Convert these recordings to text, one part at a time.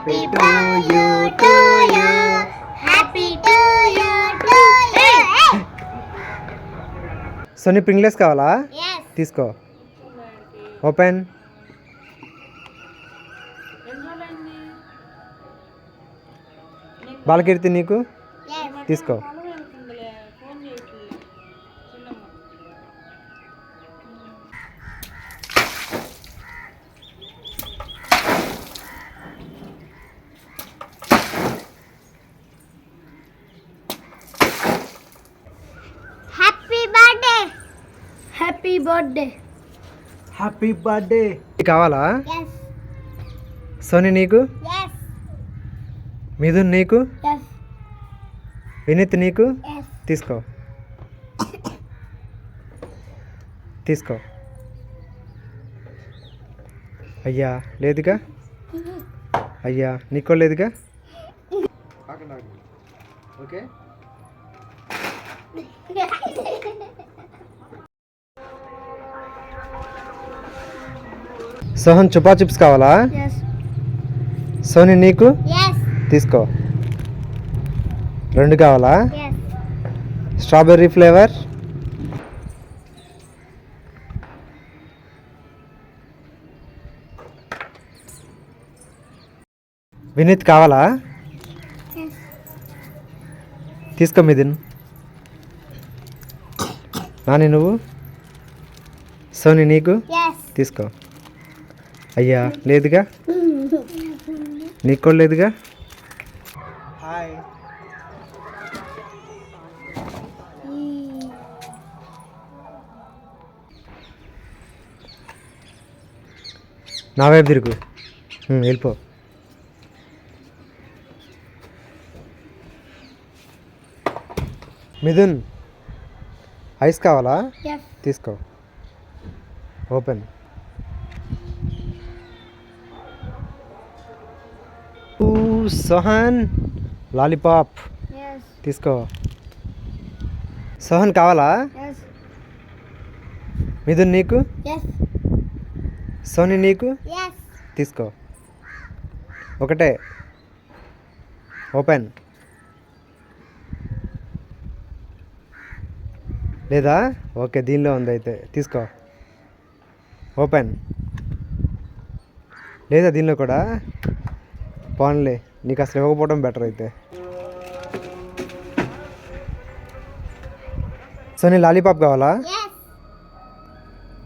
Happy to you to you happy to you to you. Soni Pringles కావాలా? తీసుకో. Open. Balakeerthi నీకు తీసుకో. Happy birthday. హ్యాపీ బర్త్డే కావాలా? సోనీ నీకు, మిథున్ నీకు, వినీత్ నీకు తీసుకో. తీసుకో. అయ్యా లేదుగా, అయ్యా నీకో లేదుగా. ఓకే. సోహన్ చుపా చిప్స్ కావాలా? సోనీ నీకు తీసుకో. 2 కావాలా? Strawberry flavour. వినీత్ కావాలా? తీసుకో మిథున్. నాని నువ్వు, సోనీ నీకు తీసుకో. అయ్యా లేదుగా, నీకు కూడా లేదుగా. హాయ్. నా వైపు తిరుగు, వెళ్ళిపో. మిథున్ ఐస్ కావాలా? తీసుకో. ఓపెన్. సోహన్ లాలీపాప్ తీసుకో. సోహన్ కావాలా? మిథున్ నీకు, సోనీ నీకు తీసుకో. ఒకటే. ఓపెన్. లేదా? ఓకే దీనిలో ఉంది అయితే తీసుకో. ఓపెన్. లేదా దీనిలో కూడా? పోన్లే, నీకు అసలు ఇవ్వకపోవడం బెటర్ అయితే. సోనీ లాలీపాప్ కావాలా?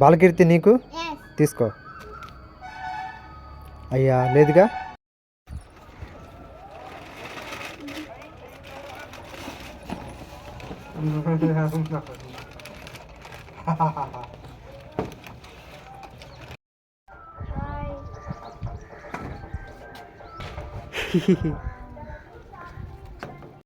బాలకీర్తి నీకు తీసుకో. అయ్యా లేదుగా.